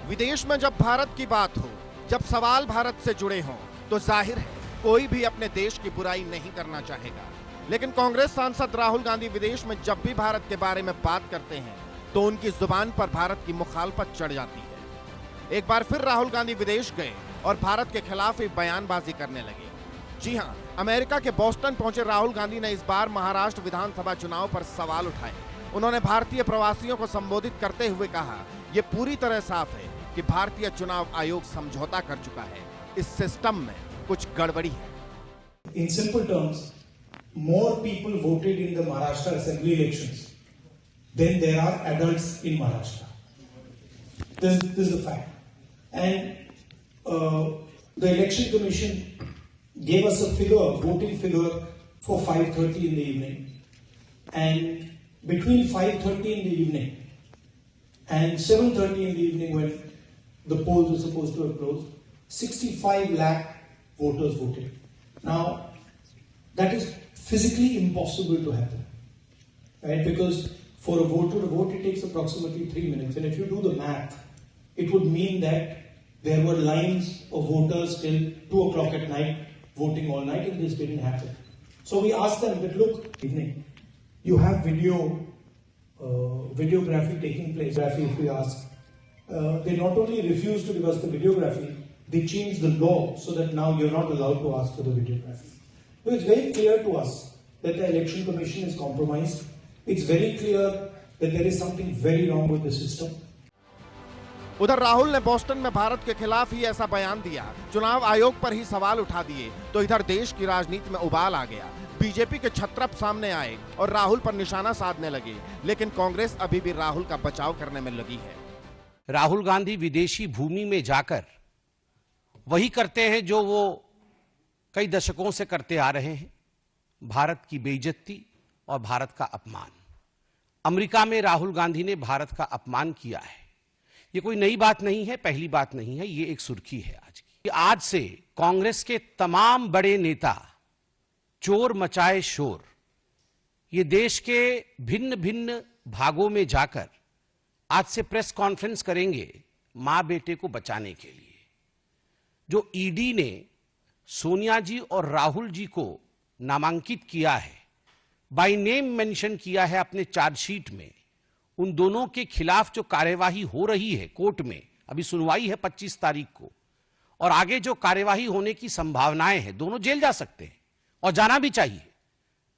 विदेश में जब भारत की बात हो, जब सवाल भारत से जुड़े हों, तो जाहिर है कोई भी अपने देश की बुराई नहीं करना चाहेगा। लेकिन कांग्रेस सांसद राहुल गांधी विदेश में जब भी भारत के बारे में बात करते हैं तो उनकी जुबान पर भारत की मुखालफत चढ़ जाती है। एक बार फिर राहुल गांधी विदेश गए और भारत के खिलाफ ही बयानबाजी करने लगे। जी हां, अमेरिका के बोस्टन पहुंचे राहुल गांधी ने इस बार महाराष्ट्र विधानसभा चुनाव पर सवाल उठाए। उन्होंने भारतीय प्रवासियों को संबोधित करते हुए कहा, यह पूरी तरह साफ है कि भारतीय चुनाव आयोग समझौता कर चुका है। इस सिस्टम में कुछ गड़बड़ी है। In simple terms, more people voted in the Maharashtra assembly elections than there are adults in Maharashtra. This is the fact. And the election commission gave us a figure, voting figure for 5:30 in the evening. And between 5:30 in the evening and 7:30 in the evening, when the polls were supposed to have closed, 65 lakh voters voted. Now, that is physically impossible to happen, right? Because for a voter to vote, it takes approximately 3 minutes. And if you do the math, it would mean that there were lines of voters till 2 o'clock at night voting all night, and this didn't happen. So we asked them, but look, evening, you have videography taking place. If we ask, they not only refused to give us the videography, they changed the law so that now you're not allowed to ask for the videography. So it's very clear to us that the election commission is compromised. It's very clear that there is something very wrong with the system. उधर राहुल ने Boston में भारत के खिलाफ ही ऐसा बयान दिया, चुनाव आयोग पर ही सवाल उठा दिए, तो इधर देश की राजनीति में उबाल आ गया। बीजेपी के छत्रप सामने आए और राहुल पर निशाना साधने लगे, लेकिन कांग्रेस अभी भी राहुल का बचाव करने में लगी है। राहुल गांधी विदेशी भूमि में जाकर वही करते हैं जो वो कई दशकों से करते आ रहे हैं, भारत की बेइज्जती और भारत का अपमान। अमेरिका में राहुल गांधी ने भारत का अपमान किया है। ये कोई नई बात नहीं है, पहली बात नहीं है, ये एक सुर्खी है आज की। आज से कांग्रेस के तमाम बड़े नेता चोर मचाए शोर, ये देश के भिन्न भिन्न भागों में जाकर आज से प्रेस कॉन्फ्रेंस करेंगे मां बेटे को बचाने के लिए। जो ईडी ने सोनिया जी और राहुल जी को नामांकित किया है, बाय नेम मेंशन किया है अपने चार्जशीट में, उन दोनों के खिलाफ जो कार्यवाही हो रही है कोर्ट में, अभी सुनवाई है 25 तारीख को, और आगे जो कार्यवाही होने की संभावनाएं हैं, दोनों जेल जा सकते हैं और जाना भी चाहिए।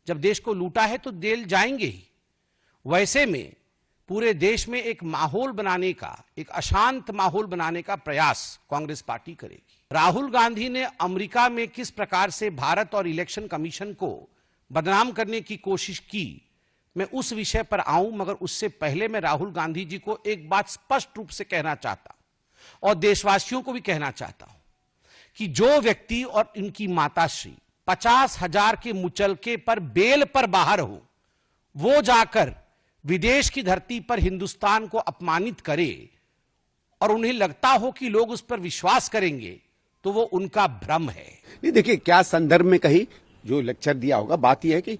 जब देश को लूटा है तो जेल जाएंगे ही। वैसे में पूरे देश में एक माहौल बनाने का, एक अशांत माहौल बनाने का प्रयास कांग्रेस पार्टी करेगी। राहुल गांधी ने अमेरिका में किस प्रकार से भारत और इलेक्शन कमीशन को बदनाम करने की कोशिश की, मैं उस विषय पर आऊं, मगर उससे पहले मैं राहुल गांधी जी को एक बात स्पष्ट रूप से कहना चाहता हूं और देशवासियों को भी कहना चाहता हूं कि जो व्यक्ति और इनकी माताश्री 50,000 के मुचलके पर बेल पर बाहर हो, वो जाकर विदेश की धरती पर हिंदुस्तान को अपमानित करे और उन्हें लगता हो कि लोग उस पर विश्वास करेंगे, तो वो उनका भ्रम है। नहीं, देखिए क्या संदर्भ में कही जो लेक्चर दिया होगा, बात यह है कि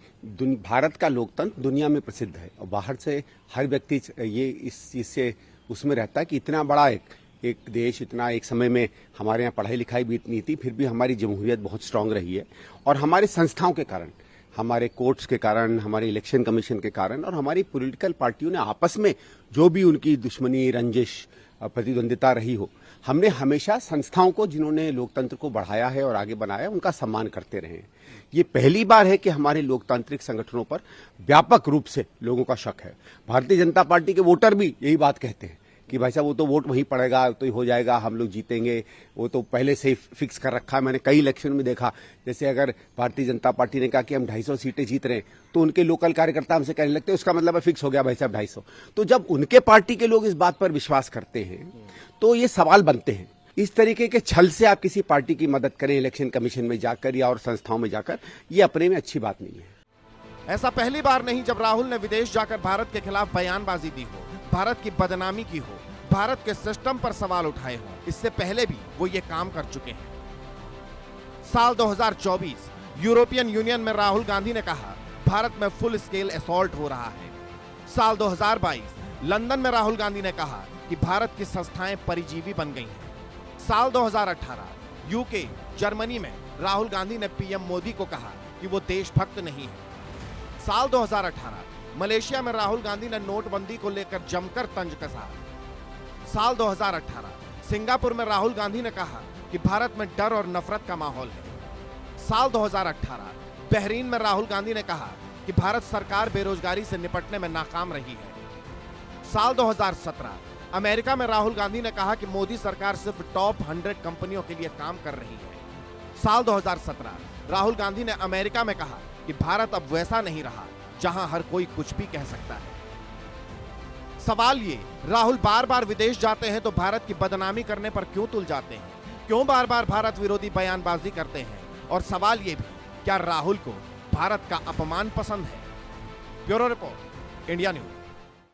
भारत का लोकतंत्र दुनिया में प्रसिद्ध है और बाहर से हर व्यक्ति ये इस चीज से उसमें रहता है कि इतना बड़ा एक देश, इतना एक समय में हमारे यहाँ पढ़ाई लिखाई भी इतनी थी, फिर भी हमारी जमहूरियत बहुत स्ट्रांग रही है। और हमारी संस्थाओं के कारण, हमारे कोर्ट्स के कारण, हमारे इलेक्शन कमीशन के कारण और हमारी पॉलिटिकल पार्टियों ने आपस में जो भी उनकी दुश्मनी, रंजिश, प्रतिद्वंदिता रही हो, हमने हमेशा संस्थाओं को, जिन्होंने लोकतंत्र को बढ़ाया है और आगे बनाया, उनका सम्मान करते रहे हैं। ये पहली बार है कि हमारे लोकतांत्रिक संगठनों पर व्यापक रूप से लोगों का शक है। भारतीय जनता पार्टी के वोटर भी यही बात कहते हैं कि भाई साहब वो तो वोट वहीं पड़ेगा, तो हो जाएगा, हम लोग जीतेंगे, वो तो पहले से ही फिक्स कर रखा है। मैंने कई इलेक्शन में देखा, जैसे अगर भारतीय जनता पार्टी ने कहा कि हम 250 सीटें जीत रहे हैं, तो उनके लोकल कार्यकर्ता हमसे कहने लगते हैं उसका मतलब है फिक्स हो गया भाई साहब 250। तो जब उनके पार्टी के लोग इस बात पर विश्वास करते हैं तो ये सवाल बनते हैं। इस तरीके के छल से आप किसी पार्टी की मदद करें इलेक्शन कमीशन में जाकर या और संस्थाओं में जाकर, ये अपने में अच्छी बात नहीं है। ऐसा पहली बार नहीं जब राहुल ने विदेश जाकर भारत के खिलाफ बयानबाजी दी हो, भारत की बदनामी की हो, भारत के सिस्टम पर सवाल उठाए हो। इससे पहले भी वो ये काम कर चुके हैं। साल 2024 यूरोपियन यूनियन में राहुल गांधी ने कहा भारत में फुल स्केल असॉल्ट हो रहा है। साल 2022 लंदन में राहुल गांधी ने कहा कि भारत की संस्थाएं परिजीवी बन गई हैं। साल 2018 यूके जर्मनी में राहुल गांधी ने पीएम मोदी को कहा कि वो देशभक्त नहीं है। साल 2018 मलेशिया में राहुल गांधी ने नोटबंदी को लेकर जमकर तंज कसा। साल 2018 सिंगापुर में राहुल गांधी ने कहा कि भारत में डर और नफरत का माहौल है। साल 2018 बहरीन में राहुल गांधी ने कहा कि भारत सरकार बेरोजगारी से निपटने में नाकाम रही है। साल 2017 अमेरिका में राहुल गांधी ने कहा कि मोदी सरकार सिर्फ टॉप 100 कंपनियों के लिए काम कर रही है। साल 2017 राहुल गांधी ने अमेरिका में कहा कि भारत अब वैसा नहीं रहा जहां हर कोई कुछ भी कह सकता है। सवाल ये, राहुल बार बार विदेश जाते हैं तो भारत की बदनामी करने पर क्यों तुल जाते हैं? क्यों बार बार भारत विरोधी बयानबाजी करते हैं? और सवाल ये भी, क्या राहुल को भारत का अपमान पसंद है? Bureau report, India news.